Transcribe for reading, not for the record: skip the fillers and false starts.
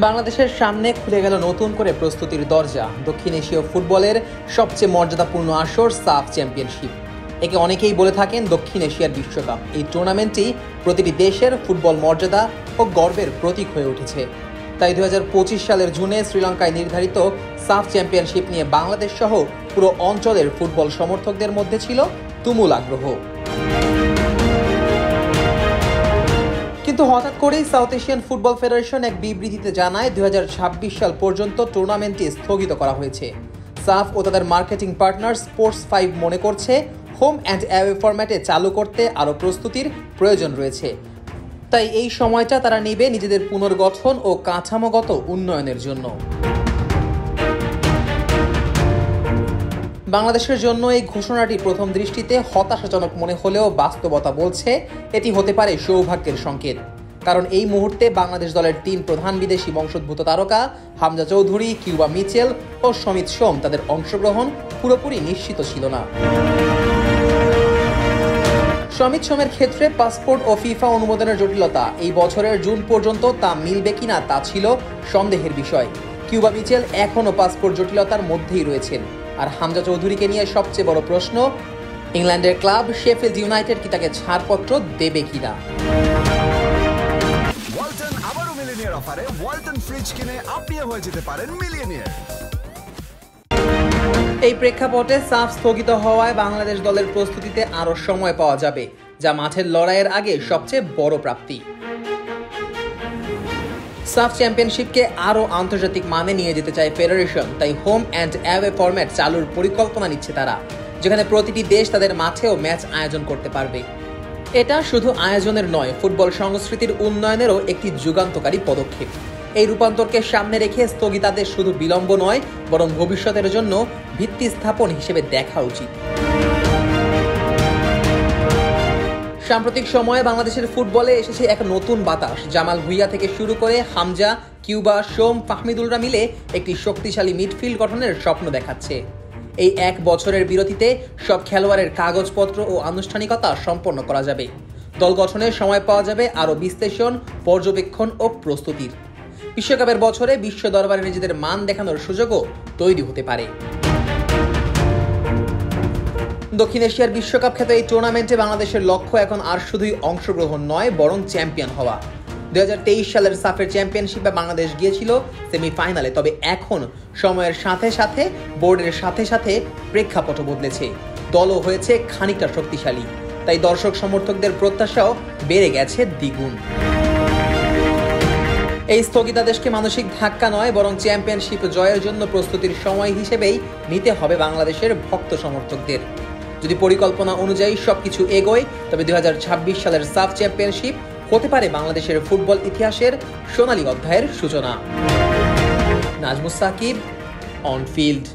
বাংলাদেশের সামনে খুলে গেল নতুন করে প্রস্তুতির দরজা। দক্ষিণ এশীয় ফুটবলের সবচেয়ে মর্যাদাপূর্ণ আসর সাফ চ্যাম্পিয়নশিপ। একে অনেকেই বলে থাকেন দক্ষিণ এশিয়ার বিশ্বকাপ। এই টুর্নামেন্টটি প্রতিটি দেশের ফুটবল মর্যাদা ও গর্বের প্রতীক হয়ে উঠেছে। তাই 2025 সালের জুনে শ্রীলঙ্কায় নির্ধারিত সাফ চ্যাম্পিয়নশিপ নিয়ে বাংলাদেশ সহ পুরো অঞ্চলের ফুটবল সমর্থকদের মধ্যে ছিল তুমুল আগ্রহ। কিন্তু হঠাৎ করেই সাউথ এশিয়ান ফুটবল ফেডারেশন এক বিবৃতিতে জানায় 2026 সাল পর্যন্ত টুর্নামেন্টটি স্থগিত করা হয়েছে। সাফ ও তাদের মার্কেটিং পার্টনার স্পোর্টস 5 মনে করছে হোম অ্যান্ড অ্যাওয়ে ফরম্যাটে চালু করতে আরও প্রস্তুতির প্রয়োজন রয়েছে। তাই এই সময়টা তারা নেবে নিজেদের পুনর্গঠন ও কাঠামোগত উন্নয়নের জন্য। বাংলাদেশের জন্য এই ঘোষণাটি প্রথম দৃষ্টিতে হতাশাজনক মনে হলেও বাস্তবতা বলছে এটি হতে পারে সৌভাগ্যের সংকেত। কারণ এই মুহূর্তে বাংলাদেশ দলের 3 প্রধান বিদেশি বংশোদ্ভূত তারকা হামজা চৌধুরী, কিউবা মিচেল ও সমিত সোম তাদের অংশগ্রহণ পুরোপুরি নিশ্চিত ছিল না। সমিত সোমের ক্ষেত্রে পাসপোর্ট ও ফিফা অনুমোদনের জটিলতা, এই বছরের জুন পর্যন্ত তা মিলবে কিনা তা ছিল সন্দেহের বিষয়। কিউবা মিচেল এখনও পাসপোর্ট জটিলতার মধ্যেই রয়েছেন। আর হামজা চৌধুরীকে নিয়ে সবচেয়ে বড় প্রশ্ন, ইংল্যান্ডের ক্লাব শেফিল্ড ইউনাইটেড কি তাকে ছাড়পত্র দেবে কিনা। ওয়ালটন আবারও মিলিয়নিয়ার অফারে ওয়ালটন ফ্রিজ কিনে আপনিও হয়ে যেতে পারেন মিলিয়নিয়ার। এই প্রেক্ষাপটে সাফ স্থগিত হওয়ায় বাংলাদেশ দলের প্রস্তুতিতে আরও সময় পাওয়া যাবে, যা মাঠের লড়াইয়ের আগে সবচেয়ে বড় প্রাপ্তি। সাফ চ্যাম্পিয়নশিপকে আরও আন্তর্জাতিক মানে নিয়ে যেতে চায় ফেডারেশন। তাই হোম অ্যান্ড অ্যাওয়ে ফরম্যাট চালুর পরিকল্পনা নিচ্ছে তারা, যেখানে প্রতিটি দেশ তাদের মাঠেও ম্যাচ আয়োজন করতে পারবে। এটা শুধু আয়োজনের নয়, ফুটবল সংস্কৃতির উন্নয়নেরও একটি যুগান্তকারী পদক্ষেপ। এই রূপান্তরকে সামনে রেখে স্থগিতাদেশ শুধু বিলম্ব নয়, বরং ভবিষ্যতের জন্য ভিত্তি স্থাপন হিসেবে দেখা উচিত। সাম্প্রতিক সময়ে বাংলাদেশের ফুটবলে এসেছে এক নতুন বাতাস। জামাল ভুঁইয়া থেকে শুরু করে হামজা, কিউবা, সোম, ফাহমিদুলরা মিলে একটি শক্তিশালী মিডফিল্ড গঠনের স্বপ্ন দেখাচ্ছে। এই 1 বছরের বিরতিতে সব খেলোয়াড়ের কাগজপত্র ও আনুষ্ঠানিকতা সম্পন্ন করা যাবে। দল গঠনের সময় পাওয়া যাবে আরও বিশ্লেষণ, পর্যবেক্ষণ ও প্রস্তুতির। বিশ্বকাপের বছরে বিশ্ব দরবারে নিজেদের মান দেখানোর সুযোগও তৈরি হতে পারে। দক্ষিণ এশিয়ার বিশ্বকাপ খ্যাত এই টুর্নামেন্টে বাংলাদেশের লক্ষ্য এখন আর শুধুই অংশগ্রহণ নয়, বরং চ্যাম্পিয়ন হওয়া। 2023 সালের সাফের চ্যাম্পিয়নশিপে বাংলাদেশ গিয়েছিল সেমিফাইনালে। তবে এখন সময়ের সাথে সাথে বোর্ডের সাথে সাথে প্রেক্ষাপট বদলেছে, দলও হয়েছে খানিকটা শক্তিশালী। তাই দর্শক সমর্থকদের প্রত্যাশাও বেড়ে গেছে দ্বিগুণ। এই স্থগিতাদেশকে মানসিক ধাক্কা নয়, বরং চ্যাম্পিয়নশিপ জয়ের জন্য প্রস্তুতির সময় হিসেবেই নিতে হবে বাংলাদেশের ভক্ত সমর্থকদের। যদি পরিকল্পনা অনুযায়ী সবকিছু এগোয়, তবে 2026 সালের সাফ চ্যাম্পিয়নশিপ হতে পারে বাংলাদেশের ফুটবল ইতিহাসের সোনালী অধ্যায়ের সূচনা। Nazmus Sakib, on field.